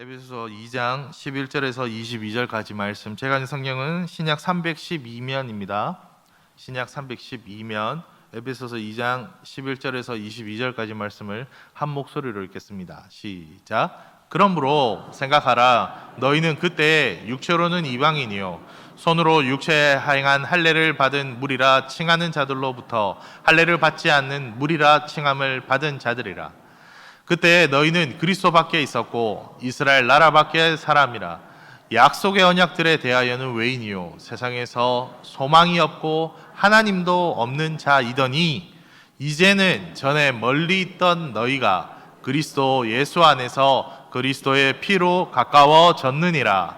에베소서 2장 11절에서 22절까지 말씀. 제가 가진 성경은 신약 312면입니다. 신약 312면 에베소서 2장 11절에서 22절까지 말씀을 한 목소리로 읽겠습니다. 시작. 그러므로 생각하라. 너희는 그때 육체로는 이방인이요 손으로 육체에 행한 할례를 받은 무리라 칭하는 자들로부터 할례를 받지 않는 무리라 칭함을 받은 자들이라. 그때 너희는 그리스도 밖에 있었고 이스라엘 나라 밖의 사람이라. 약속의 언약들에 대하여는 외인이요 세상에서 소망이 없고 하나님도 없는 자이더니 이제는 전에 멀리 있던 너희가 그리스도 예수 안에서 그리스도의 피로 가까워졌느니라.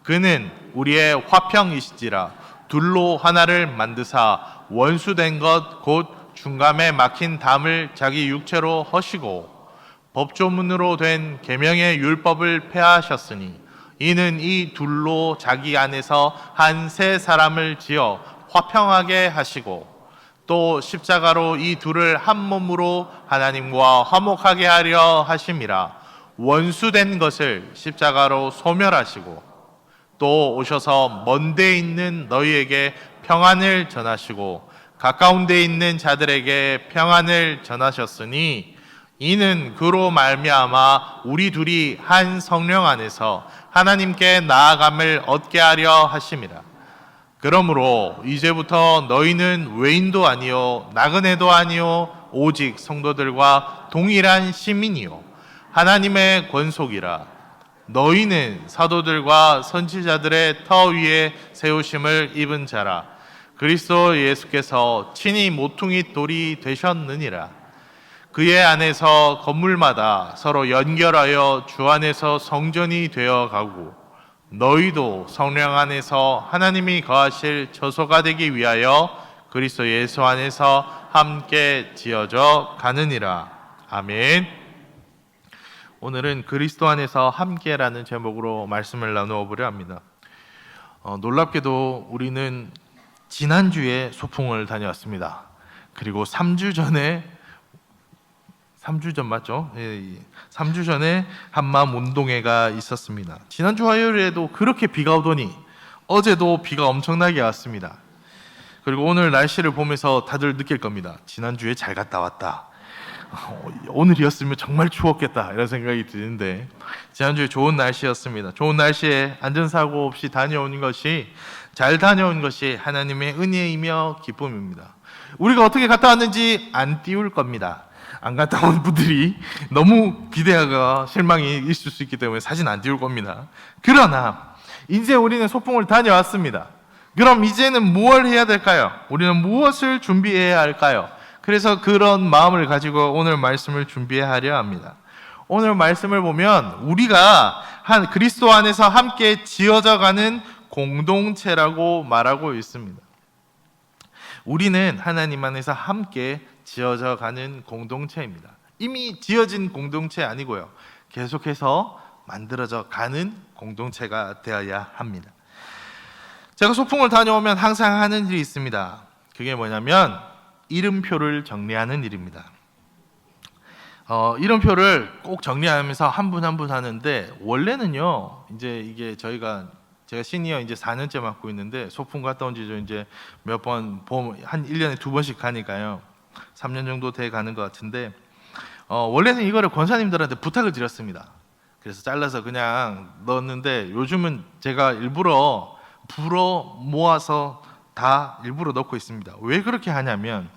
그는 우리의 화평이시지라. 둘로 하나를 만드사 원수된 것 곧 중감에 막힌 담을 자기 육체로 허시고 법조문으로 된 계명의 율법을 폐하셨으니 이는 이 둘로 자기 안에서 한 새 사람을 지어 화평하게 하시고 또 십자가로 이 둘을 한 몸으로 하나님과 화목하게 하려 하심이라. 원수된 것을 십자가로 소멸하시고 또 오셔서 먼 데 있는 너희에게 평안을 전하시고 가까운 데 있는 자들에게 평안을 전하셨으니 이는 그로 말미암아 우리 둘이 한 성령 안에서 하나님께 나아감을 얻게 하려 하심이라. 그러므로 이제부터 너희는 외인도 아니요 나그네도 아니요 오직 성도들과 동일한 시민이요 하나님의 권속이라. 너희는 사도들과 선지자들의 터 위에 세우심을 입은 자라. 그리스도 예수께서 친히 모퉁이 돌이 되셨느니라. 그의 안에서 건물마다 서로 연결하여 주 안에서 성전이 되어 가고 너희도 성령 안에서 하나님이 거하실 처소가 되기 위하여 그리스도 예수 안에서 함께 지어져 가느니라. 아멘. 오늘은 그리스도 안에서 함께라는 제목으로 말씀을 나누어 보려 합니다. 놀랍게도 우리는 지난주에 소풍을 다녀왔습니다. 그리고 3주 전 맞죠? 예. 3주 전에 한마음 운동회가 있었습니다. 지난주 화요일에도 그렇게 비가 오더니 어제도 비가 엄청나게 왔습니다. 그리고 오늘 날씨를 보면서 다들 느낄 겁니다. 지난주에 잘 갔다 왔다. 오늘이었으면 정말 추웠겠다 이런 생각이 드는데 지난주에 좋은 날씨였습니다. 좋은 날씨에 안전사고 없이 잘 다녀온 것이 하나님의 은혜이며 기쁨입니다. 우리가 어떻게 갔다 왔는지 안 띄울 겁니다. 안 갔다 온 분들이 너무 기대하고 실망이 있을 수 있기 때문에 사진 안 띄울 겁니다. 그러나 이제 우리는 소풍을 다녀왔습니다. 그럼 이제는 무엇을 해야 될까요? 우리는 무엇을 준비해야 할까요? 그래서 그런 마음을 가지고 오늘 말씀을 준비하려 합니다. 오늘 말씀을 보면 우리가 한 그리스도 안에서 함께 지어져 가는 공동체라고 말하고 있습니다. 우리는 하나님 안에서 함께 지어져 가는 공동체입니다. 이미 지어진 공동체 아니고요. 계속해서 만들어져 가는 공동체가 되어야 합니다. 제가 소풍을 다녀오면 항상 하는 일이 있습니다. 그게 뭐냐면 이름표를 정리하는 일입니다. 이름표를 꼭 정리하면서 한 분 한 분 하는데 원래는요. 이제 이게 제가 시니어 이제 4년째 맡고 있는데 소풍 갔다 온 지도 이제 몇 번 한 1년에 2번씩 가니까요. 3년 정도 돼 가는 것 같은데 원래는 이거를 권사님들한테 부탁을 드렸습니다. 그래서 잘라서 그냥 넣었는데 요즘은 제가 일부러 불어 모아서 다 일부러 넣고 있습니다. 왜 그렇게 하냐면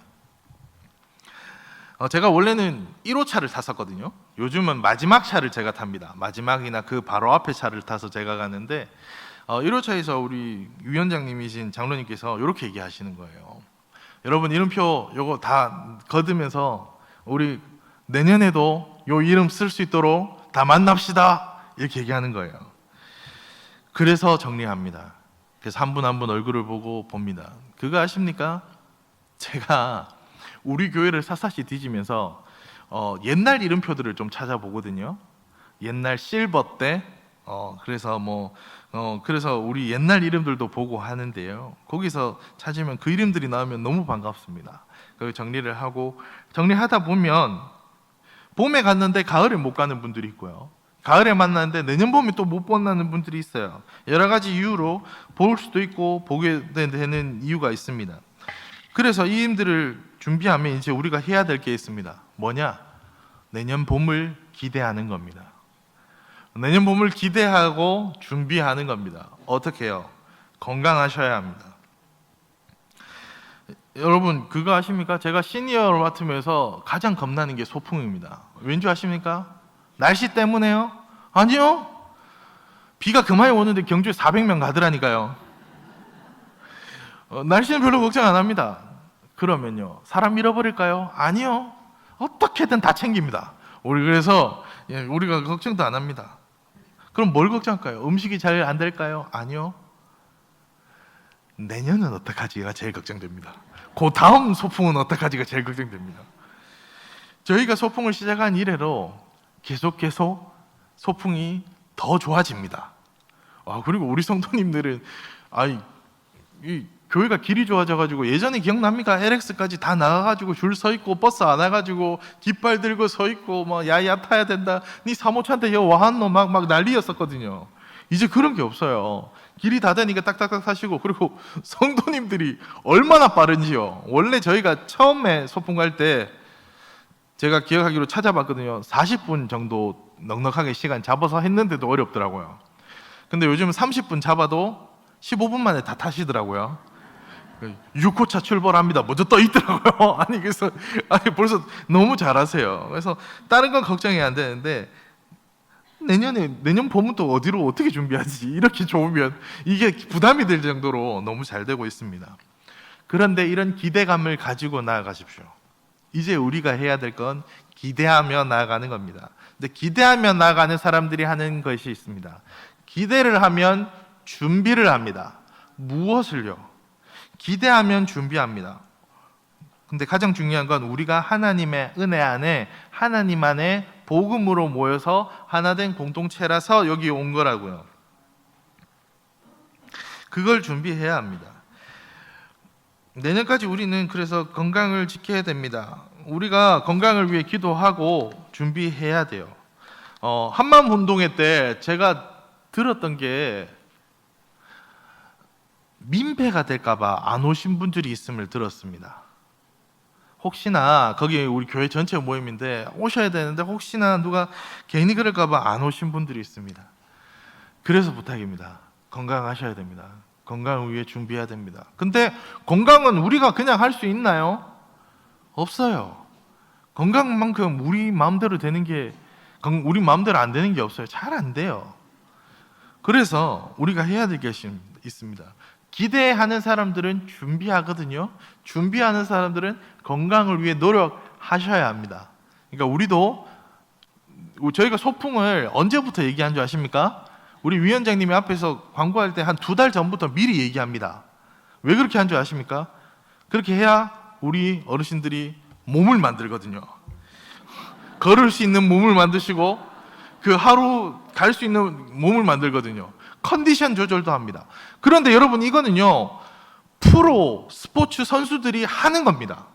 제가 원래는 1호차를 탔었거든요. 요즘은 마지막 차를 제가 탑니다. 마지막이나 그 바로 앞에 차를 타서 제가 가는데 1호차에서 우리 위원장님이신 장로님께서 이렇게 얘기하시는 거예요. 여러분 이름표 요거 다 거두면서 우리 내년에도 요 이름 쓸 수 있도록 다 만납시다 이렇게 얘기하는 거예요. 그래서 정리합니다. 그래서 한 분 한 분 얼굴을 보고 봅니다. 그거 아십니까? 제가 우리 교회를 샅샅이 뒤지면서 옛날 이름표들을 좀 찾아보거든요. 옛날 실버 때 그래서 우리 옛날 이름들도 보고 하는데요. 거기서 찾으면 그 이름들이 나오면 너무 반갑습니다. 그리고 정리하다 보면 봄에 갔는데 가을에 못 가는 분들이 있고요. 가을에 만나는데 내년 봄에 또 못 만나는 분들이 있어요. 여러 가지 이유로 볼 수도 있고 보게 되는 이유가 있습니다. 그래서 이 일들을 준비하면 이제 우리가 해야 될 게 있습니다. 뭐냐? 내년 봄을 기대하는 겁니다. 내년 봄을 기대하고 준비하는 겁니다. 어떻게 해요? 건강하셔야 합니다. 여러분 그거 아십니까? 제가 시니어를 맡으면서 가장 겁나는 게 소풍입니다. 왠지 아십니까? 날씨 때문에요? 아니요. 비가 그만이 오는데 경주에 400명 가더라니까요. 날씨는 별로 걱정 안 합니다. 그러면요, 사람 잃어버릴까요? 아니요. 어떻게든 다 챙깁니다. 우리 그래서 우리가 걱정도 안 합니다. 그럼 뭘 걱정할까요? 음식이 잘 안 될까요? 아니요. 내년은 어떡하지가 제일 걱정됩니다. 그 다음 소풍은 어떡하지가 제일 걱정됩니다. 저희가 소풍을 시작한 이래로 계속 소풍이 더 좋아집니다. 그리고 우리 성도님들은 이 교회가 길이 좋아져가지고 예전에 기억납니까? LX까지 다 나가가지고 줄 서 있고 버스 안 와가지고 깃발 들고 서 있고 뭐 야야 타야 된다. 니 사모차한테 여 와한노 막 난리였었거든요. 이제 그런 게 없어요. 길이 다 되니까 딱딱딱 타시고, 그리고 성도님들이 얼마나 빠른지요. 원래 저희가 처음에 소풍 갈 때 제가 기억하기로 찾아봤거든요. 40분 정도 넉넉하게 시간 잡아서 했는데도 어렵더라고요. 근데 요즘 30분 잡아도 15분 만에 다 타시더라고요. 6호차 출발합니다. 먼저 떠 있더라고요. 그래서 벌써 너무 잘하세요. 그래서 다른 건 걱정이 안 되는데 내년 봄은 또 어디로 어떻게 준비하지? 이렇게 좋으면 이게 부담이 될 정도로 너무 잘 되고 있습니다. 그런데 이런 기대감을 가지고 나아가십시오. 이제 우리가 해야 될 건 기대하며 나아가는 겁니다. 근데 기대하며 나아가는 사람들이 하는 것이 있습니다. 기대를 하면 준비를 합니다. 무엇을요? 기대하면 준비합니다. 근데 가장 중요한 건 우리가 하나님의 은혜 안에 하나님 안에 복음으로 모여서 하나된 공동체라서 여기 온 거라고요. 그걸 준비해야 합니다. 내년까지 우리는 그래서 건강을 지켜야 됩니다. 우리가 건강을 위해 기도하고 준비해야 돼요. 한마음 운동회 때 제가 들었던 게 민폐가 될까봐 안 오신 분들이 있음을 들었습니다. 혹시나 거기 우리 교회 전체 모임인데 오셔야 되는데 혹시나 누가 괜히 그럴까봐 안 오신 분들이 있습니다. 그래서 부탁입니다. 건강하셔야 됩니다. 건강을 위해 준비해야 됩니다. 근데 건강은 우리가 그냥 할 수 있나요? 없어요. 건강만큼 우리 마음대로 되는 게 우리 마음대로 안 되는 게 없어요. 잘 안 돼요. 그래서 우리가 해야 될 게 있습니다. 기대하는 사람들은 준비하거든요. 준비하는 사람들은 건강을 위해 노력하셔야 합니다. 그러니까 우리도 저희가 소풍을 언제부터 얘기한 줄 아십니까? 우리 위원장님이 앞에서 광고할 때 한 2달 전부터 미리 얘기합니다. 왜 그렇게 한 줄 아십니까? 그렇게 해야 우리 어르신들이 몸을 만들거든요. 걸을 수 있는 몸을 만드시고 그 하루 갈 수 있는 몸을 만들거든요. 컨디션 조절도 합니다. 그런데 여러분 이거는요 프로 스포츠 선수들이 하는 겁니다.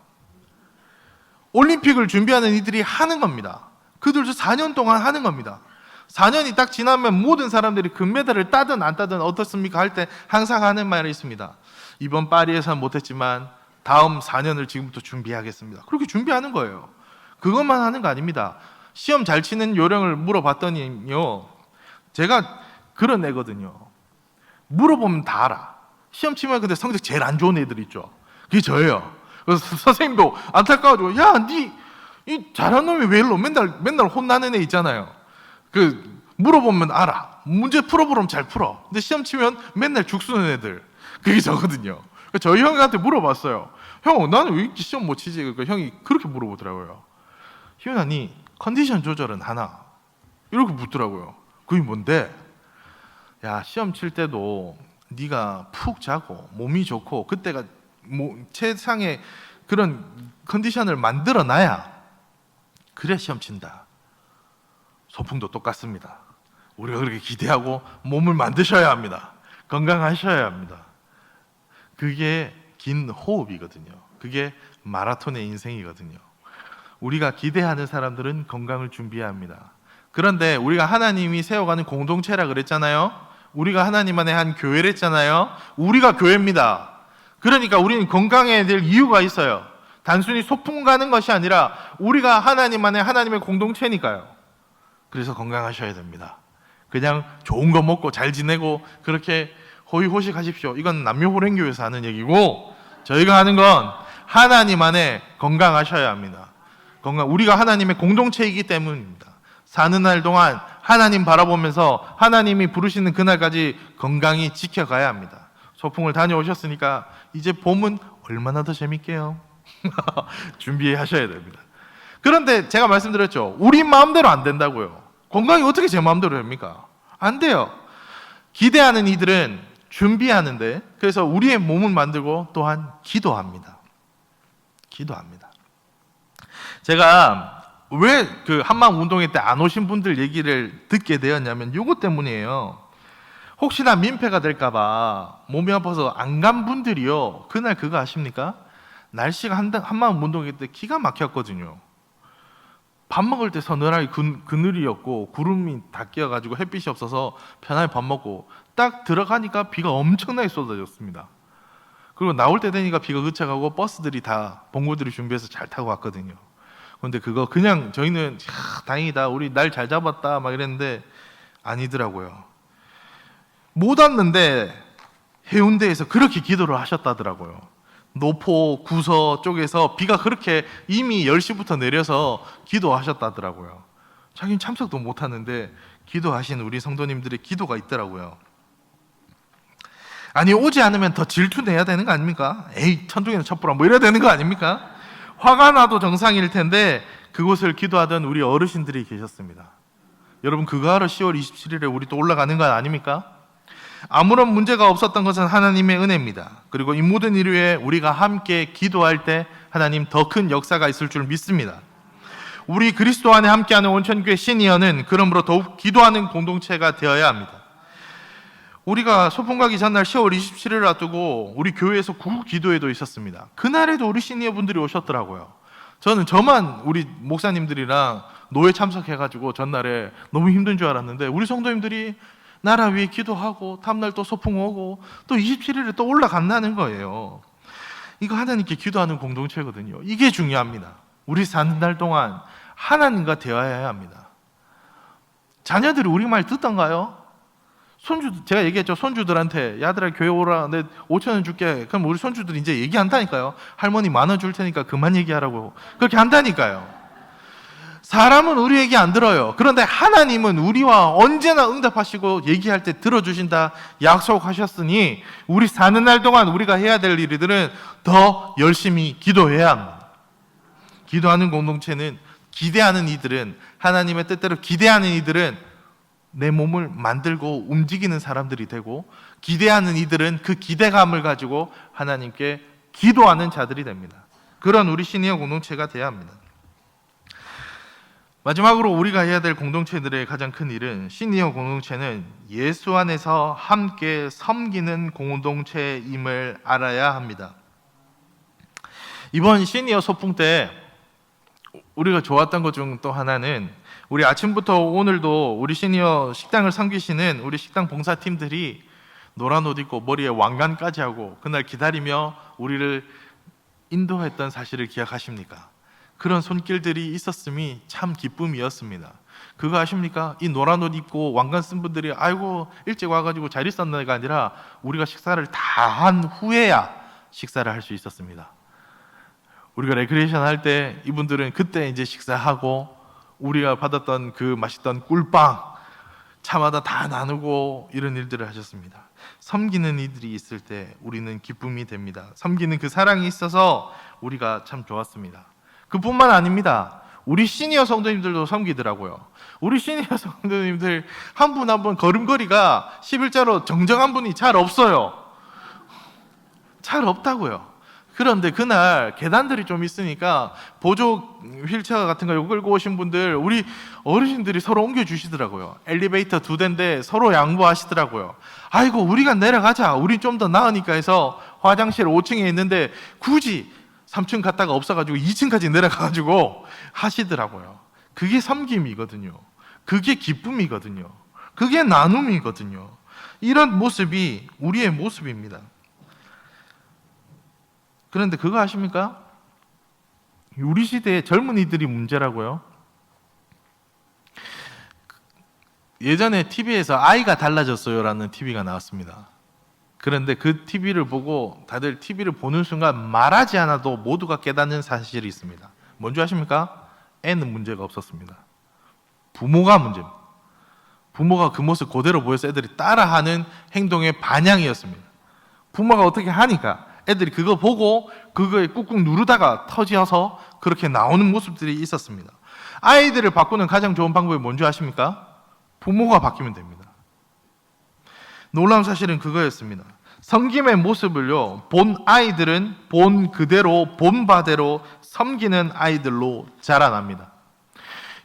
올림픽을 준비하는 이들이 하는 겁니다. 그들도 4년 동안 하는 겁니다. 4년이 딱 지나면 모든 사람들이 금메달을 따든 안 따든 어떻습니까? 할 때 항상 하는 말이 있습니다. 이번 파리에서는 못했지만 다음 4년을 지금부터 준비하겠습니다. 그렇게 준비하는 거예요. 그것만 하는 거 아닙니다. 시험 잘 치는 요령을 물어봤더니요 제가 그런 애거든요. 물어보면 다 알아. 시험 치면 근데 성적 제일 안 좋은 애들 있죠. 그게 저예요. 그래서 선생님도 안타까워가지고 이 잘하는 놈이 왜 일로 맨날 혼나는 애 있잖아요. 그 물어보면 알아. 문제 풀어보면 잘 풀어. 근데 시험 치면 맨날 죽쓰는 애들. 그게 저거든요. 저희 형한테 물어봤어요. 형, 나는 왜 이렇게 시험 못 치지? 그러니까 형이 그렇게 물어보더라고요. 희훈아, 니 컨디션 조절은 하나? 이렇게 묻더라고요. 그게 뭔데? 야, 시험 칠 때도 네가 푹 자고 몸이 좋고 그때가 최상의 그런 컨디션을 만들어 놔야 그래 시험 친다. 소풍도 똑같습니다. 우리가 그렇게 기대하고 몸을 만드셔야 합니다. 건강하셔야 합니다. 그게 긴 호흡이거든요. 그게 마라톤의 인생이거든요. 우리가 기대하는 사람들은 건강을 준비해야 합니다. 그런데 우리가 하나님이 세워가는 공동체라 그랬잖아요. 우리가 하나님 안에 한 교회를 했잖아요. 우리가 교회입니다. 그러니까 우리는 건강해야 될 이유가 있어요. 단순히 소풍 가는 것이 아니라 우리가 하나님 안에 하나님의 공동체니까요. 그래서 건강하셔야 됩니다. 그냥 좋은 거 먹고 잘 지내고 그렇게 호의호식 하십시오. 이건 남녀호랭교에서 하는 얘기고, 저희가 하는 건 하나님 안에 건강하셔야 합니다. 우리가 하나님의 공동체이기 때문입니다. 사는 날 동안 하나님 바라보면서 하나님이 부르시는 그날까지 건강히 지켜가야 합니다. 소풍을 다녀오셨으니까 이제 봄은 얼마나 더 재밌게요. 준비하셔야 됩니다. 그런데 제가 말씀드렸죠. 우리 마음대로 안 된다고요. 건강이 어떻게 제 마음대로 됩니까? 안 돼요. 기대하는 이들은 준비하는데, 그래서 우리의 몸을 만들고 또한 기도합니다. 기도합니다. 제가 왜 그 한마음 운동회 때 안 오신 분들 얘기를 듣게 되었냐면 이것 때문이에요. 혹시나 민폐가 될까봐 몸이 아파서 안 간 분들이요, 그날 그거 아십니까? 날씨가 한마음 운동회 때 기가 막혔거든요. 밥 먹을 때 서늘하게 그늘이었고 구름이 다 끼어가지고 햇빛이 없어서 편하게 밥 먹고 딱 들어가니까 비가 엄청나게 쏟아졌습니다. 그리고 나올 때 되니까 비가 그쳐가고 버스들이 다 봉고들이 준비해서 잘 타고 왔거든요. 그런데 그거 그냥 저희는 다행이다, 우리 날 잘 잡았다 막 이랬는데 아니더라고요. 못 왔는데 해운대에서 그렇게 기도를 하셨다더라고요. 노포, 구서 쪽에서 비가 그렇게 이미 10시부터 내려서 기도하셨다더라고요. 자기는 참석도 못 하는데 기도하신 우리 성도님들의 기도가 있더라고요. 아니, 오지 않으면 더 질투내야 되는 거 아닙니까? 에이, 천둥에는 첩보라 뭐 이래야 되는 거 아닙니까? 화가 나도 정상일 텐데 그곳을 기도하던 우리 어르신들이 계셨습니다. 여러분, 그거 하러 10월 27일에 우리 또 올라가는 거 아닙니까? 아무런 문제가 없었던 것은 하나님의 은혜입니다. 그리고 이 모든 일 위에 우리가 함께 기도할 때 하나님 더 큰 역사가 있을 줄 믿습니다. 우리 그리스도 안에 함께하는 온천교회 시니어는 그러므로 더욱 기도하는 공동체가 되어야 합니다. 우리가 소풍 가기 전날 10월 27일을 앞두고 우리 교회에서 구국 기도회도 있었습니다. 그날에도 우리 시니어 분들이 오셨더라고요. 저만 우리 목사님들이랑 노회 참석해가지고 전날에 너무 힘든 줄 알았는데 우리 성도님들이 나라 위에 기도하고 다음날 또 소풍 오고 또 27일에 또 올라간다는 거예요. 이거 하나님께 기도하는 공동체거든요. 이게 중요합니다. 우리 사는 날 동안 하나님과 대화해야 합니다. 자녀들이 우리 말 듣던가요? 제가 얘기했죠. 손주들한테 야들아 교회 오라, 내 5,000원 줄게. 그럼 우리 손주들이 이제 얘기한다니까요. 할머니 10,000원 줄 테니까 그만 얘기하라고. 그렇게 한다니까요. 사람은 우리 얘기 안 들어요. 그런데 하나님은 우리와 언제나 응답하시고 얘기할 때 들어주신다 약속하셨으니 우리 사는 날 동안 우리가 해야 될 일들은 더 열심히 기도해야 합니다. 기도하는 공동체는, 기대하는 이들은, 하나님의 뜻대로 기대하는 이들은 내 몸을 만들고 움직이는 사람들이 되고, 기대하는 이들은 그 기대감을 가지고 하나님께 기도하는 자들이 됩니다. 그런 우리 시니어 공동체가 돼야 합니다. 마지막으로 우리가 해야 될 공동체들의 가장 큰 일은, 시니어 공동체는 예수 안에서 함께 섬기는 공동체임을 알아야 합니다. 이번 시니어 소풍 때 우리가 좋았던 것 중 또 하나는, 우리 아침부터 오늘도 우리 시니어 식당을 섬기시는 우리 식당 봉사팀들이 노란 옷 입고 머리에 왕관까지 하고 그날 기다리며 우리를 인도했던 사실을 기억하십니까? 그런 손길들이 있었음이 참 기쁨이었습니다. 그거 아십니까? 이 노란 옷 입고 왕관 쓴 분들이 아이고 일찍 와가지고 잘 있었나가 아니라 우리가 식사를 다 한 후에야 식사를 할 수 있었습니다. 우리가 레크레이션 할 때 이분들은 그때 이제 식사하고 우리가 받았던 그 맛있던 꿀빵 차마다 다 나누고 이런 일들을 하셨습니다. 섬기는 이들이 있을 때 우리는 기쁨이 됩니다. 섬기는 그 사랑이 있어서 우리가 참 좋았습니다. 그뿐만 아닙니다. 우리 시니어 성도님들도 섬기더라고요. 우리 시니어 성도님들 한 분 한 분 걸음걸이가 11자로 정정한 분이 잘 없어요. 잘 없다고요. 그런데 그날 계단들이 좀 있으니까 보조 휠체어 같은 거 끌고 오신 분들, 우리 어르신들이 서로 옮겨주시더라고요. 엘리베이터 2대인데 서로 양보하시더라고요. 아이고 우리가 내려가자, 우리 좀 더 나으니까 해서 화장실 5층에 있는데 굳이 3층 갔다가 없어가지고 2층까지 내려가가지고 하시더라고요. 그게 섬김이거든요. 그게 기쁨이거든요. 그게 나눔이거든요. 이런 모습이 우리의 모습입니다. 그런데 그거 아십니까? 우리 시대의 젊은이들이 문제라고요. 예전에 TV에서 아이가 달라졌어요 라는 TV가 나왔습니다. 그런데 그 TV를 보고 다들 TV를 보는 순간 말하지 않아도 모두가 깨닫는 사실이 있습니다. 뭔지 아십니까? 애는 문제가 없었습니다. 부모가 문제입니다. 부모가 그 모습 그대로 보여서 애들이 따라하는 행동의 반향이었습니다. 부모가 어떻게 하니까 애들이 그거 보고 그거에 꾹꾹 누르다가 터져서 그렇게 나오는 모습들이 있었습니다. 아이들을 바꾸는 가장 좋은 방법이 뭔지 아십니까? 부모가 바뀌면 됩니다. 놀라운 사실은 그거였습니다. 섬김의 모습을요, 본 아이들은 본 그대로 본 바대로 섬기는 아이들로 자라납니다.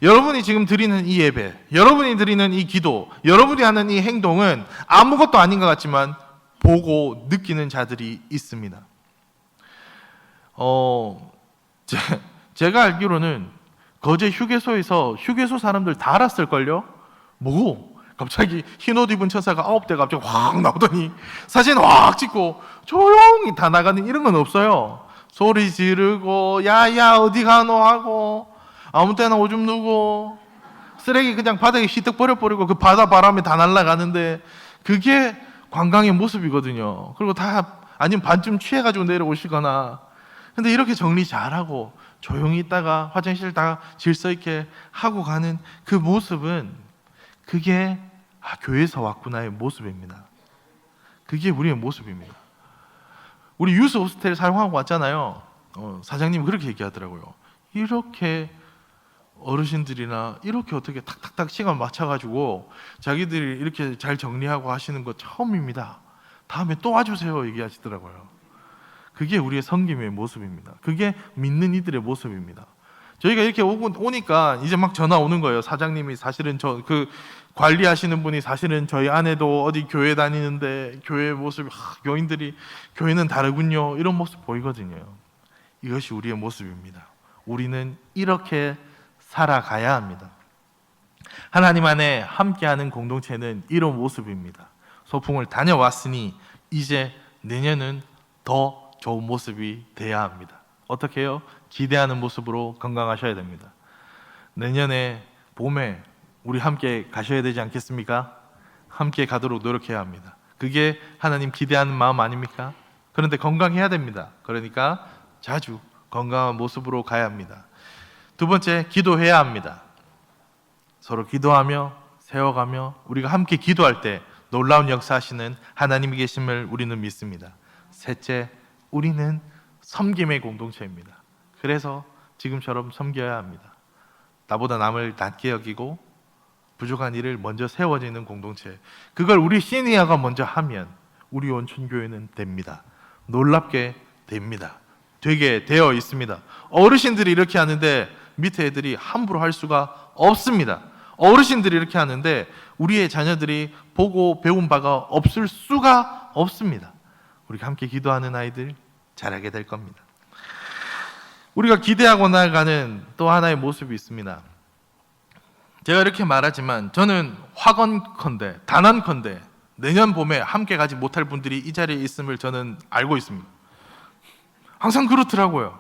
여러분이 지금 드리는 이 예배, 여러분이 드리는 이 기도, 여러분이 하는 이 행동은 아무것도 아닌 것 같지만 보고 느끼는 자들이 있습니다. 제가 알기로는 거제 휴게소에서 휴게소 사람들 다 알았을걸요? 뭐고? 갑자기 흰옷 입은 천사가 9대가 갑자기 확 나오더니 사진 확 찍고 조용히 다 나가는 이런 건 없어요. 소리 지르고 야야 어디 가노 하고 아무 때나 오줌 누고 쓰레기 그냥 바닥에 휘떡 버려버리고 그 바다 바람에 다 날아가는데 그게 관광의 모습이거든요. 그리고 다 아니면 반쯤 취해가지고 내려오시거나 근데 이렇게 정리 잘하고 조용히 있다가 화장실 다 질서 있게 하고 가는 그 모습은 그게 교회에서 왔구나의 모습입니다. 그게 우리의 모습입니다. 우리 유스 호스텔 사용하고 왔잖아요. 사장님이 그렇게 얘기하더라고요. 이렇게 어르신들이나 이렇게 어떻게 탁탁탁 시간 맞춰가지고 자기들이 이렇게 잘 정리하고 하시는 거 처음입니다. 다음에 또 와주세요 얘기하시더라고요. 그게 우리의 섬김의 모습입니다. 그게 믿는 이들의 모습입니다. 저희가 이렇게 오니까 이제 막 전화 오는 거예요. 사장님이 사실은 그 관리하시는 분이 사실은 저희 아내도 어디 교회 다니는데 교회 모습이 교인들이 교회는 다르군요. 이런 모습 보이거든요. 이것이 우리의 모습입니다. 우리는 이렇게 살아가야 합니다. 하나님 안에 함께하는 공동체는 이런 모습입니다. 소풍을 다녀왔으니 이제 내년은 더 좋은 모습이 돼야 합니다. 어떻게 해요? 기대하는 모습으로 건강하셔야 됩니다. 내년에 봄에 우리 함께 가셔야 되지 않겠습니까? 함께 가도록 노력해야 합니다. 그게 하나님 기대하는 마음 아닙니까? 그런데 건강해야 됩니다. 그러니까 자주 건강한 모습으로 가야 합니다. 두 번째, 기도해야 합니다. 서로 기도하며 세워가며 우리가 함께 기도할 때 놀라운 역사하시는 하나님이 계심을 우리는 믿습니다. 셋째, 우리는 섬김의 공동체입니다. 그래서 지금처럼 섬겨야 합니다. 나보다 남을 낮게 여기고 부족한 일을 먼저 세워지는 공동체, 그걸 우리 시니어가 먼저 하면 우리 온천교회는 됩니다. 놀랍게 됩니다. 되게 되어 있습니다. 어르신들이 이렇게 하는데 밑에 애들이 함부로 할 수가 없습니다. 어르신들이 이렇게 하는데 우리의 자녀들이 보고 배운 바가 없을 수가 없습니다. 우리가 함께 기도하는 아이들 잘하게 될 겁니다. 우리가 기대하고 나가는 또 하나의 모습이 있습니다. 제가 이렇게 말하지만 저는 확언컨대 단언컨대 내년 봄에 함께 가지 못할 분들이 이 자리에 있음을 저는 알고 있습니다. 항상 그렇더라고요.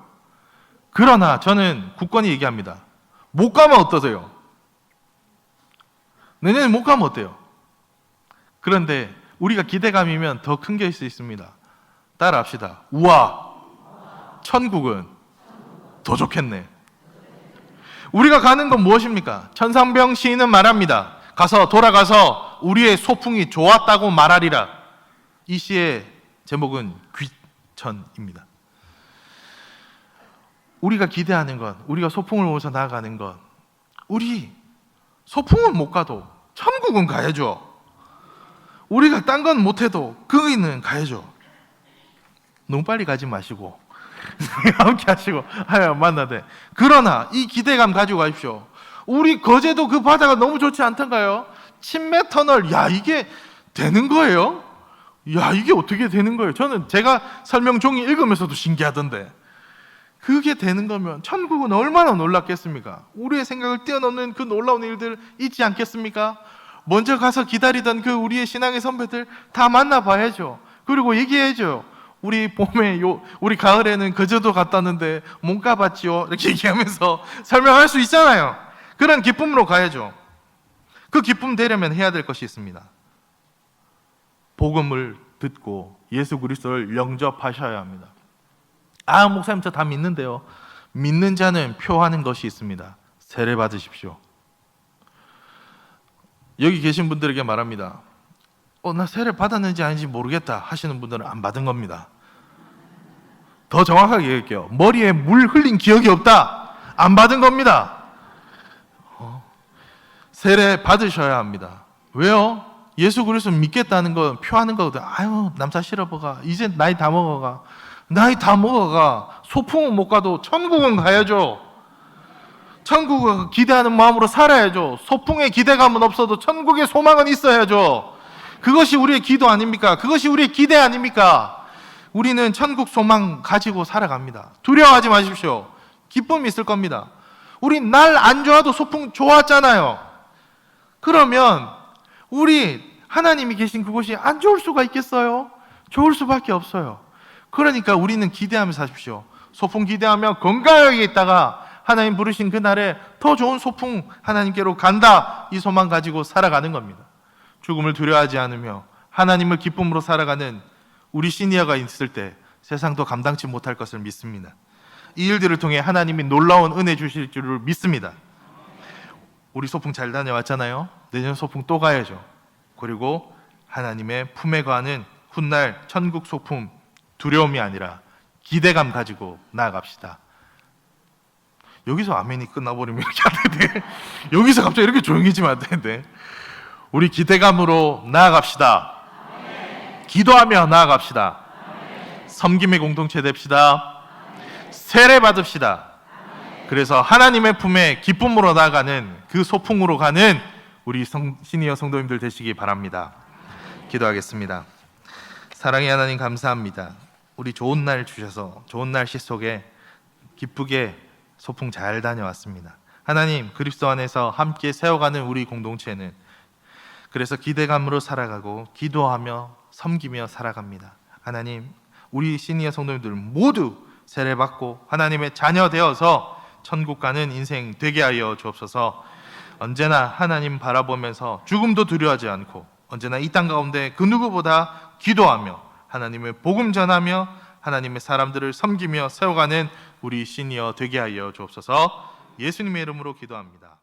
그러나 저는 굳건히 얘기합니다. 못 가면 어떠세요? 내년에 못 가면 어때요? 그런데 우리가 기대감이면 더 큰 게 있을 수 있습니다. 따라합시다. 우와, 천국은 더 좋겠네. 우리가 가는 건 무엇입니까? 천상병 시인은 말합니다. 돌아가서 우리의 소풍이 좋았다고 말하리라. 이 시의 제목은 귀천입니다. 우리가 기대하는 것, 우리가 소풍을 모셔 나아가는 것, 우리 소풍은 못 가도 천국은 가야죠. 우리가 딴 건 못해도 거기는 가야죠. 너무 빨리 가지 마시고 함께 하시고 만나야 돼. 그러나 이 기대감 가지고 가십시오. 우리 거제도 그 바다가 너무 좋지 않던가요? 침매 터널, 야 이게 되는 거예요? 야 이게 어떻게 되는 거예요? 제가 설명 종이 읽으면서도 신기하던데 그게 되는 거면 천국은 얼마나 놀랍겠습니까? 우리의 생각을 뛰어넘는 그 놀라운 일들 있지 않겠습니까? 먼저 가서 기다리던 그 우리의 신앙의 선배들 다 만나봐야죠. 그리고 얘기해야죠. 우리 봄에 우리 가을에는 거제도 갔다는데 못 가봤지요. 이렇게 얘기하면서 설명할 수 있잖아요. 그런 기쁨으로 가야죠. 그 기쁨 되려면 해야 될 것이 있습니다. 복음을 듣고 예수 그리스도를 영접하셔야 합니다. 아, 목사님 저 다 믿는데요. 믿는 자는 표하는 것이 있습니다. 세례 받으십시오. 여기 계신 분들에게 말합니다. 나 세례 받았는지 아닌지 모르겠다 하시는 분들은 안 받은 겁니다. 더 정확하게 얘기할게요. 머리에 물 흘린 기억이 없다. 안 받은 겁니다. 세례 받으셔야 합니다. 왜요? 예수 그리스도 믿겠다는 건 표하는 거거든. 아유, 남사 싫어버가. 이제 나이 다 먹어가. 나이 다 먹어가. 소풍은 못 가도 천국은 가야죠. 천국을 기대하는 마음으로 살아야죠. 소풍의 기대감은 없어도 천국의 소망은 있어야죠. 그것이 우리의 기도 아닙니까? 그것이 우리의 기대 아닙니까? 우리는 천국 소망 가지고 살아갑니다. 두려워하지 마십시오. 기쁨이 있을 겁니다. 우리 날 안 좋아도 소풍 좋았잖아요. 그러면 우리 하나님이 계신 그곳이 안 좋을 수가 있겠어요? 좋을 수밖에 없어요. 그러니까 우리는 기대하며 사십시오. 소풍 기대하며 건강하게 있다가 하나님 부르신 그날에 더 좋은 소풍 하나님께로 간다, 이 소망 가지고 살아가는 겁니다. 죽음을 두려워하지 않으며 하나님을 기쁨으로 살아가는 우리 시니어가 있을 때 세상도 감당치 못할 것을 믿습니다. 이 일들을 통해 하나님이 놀라운 은혜 주실 줄을 믿습니다. 우리 소풍 잘 다녀왔잖아요. 내년 소풍 또 가야죠. 그리고 하나님의 품에 거하는 훗날 천국 소풍, 두려움이 아니라 기대감 가지고 나아갑시다. 여기서 아멘이 끝나버리면 이렇게 안 되는데, 여기서 갑자기 이렇게 조용해지면 안 되는데, 우리 기대감으로 나아갑시다. 기도하며 나아갑시다. 섬김의 공동체 됩시다. 세례 받읍시다. 그래서 하나님의 품에 기쁨으로 나아가는 그 소풍으로 가는 우리 시니어 성도님들 되시기 바랍니다. 기도하겠습니다. 사랑의 하나님 감사합니다. 우리 좋은 날 주셔서 좋은 날씨 속에 기쁘게 소풍 잘 다녀왔습니다. 하나님, 그리스도 안에서 함께 세워가는 우리 공동체는 그래서 기대감으로 살아가고 기도하며 섬기며 살아갑니다. 하나님, 우리 시니어 성도님들 모두 세례받고 하나님의 자녀 되어서 천국 가는 인생 되게 하여 주옵소서. 언제나 하나님 바라보면서 죽음도 두려워하지 않고 언제나 이 땅 가운데 그 누구보다 기도하며 하나님의 복음 전하며 하나님의 사람들을 섬기며 세워가는 우리 시니어 되게 하여 주옵소서. 예수님의 이름으로 기도합니다.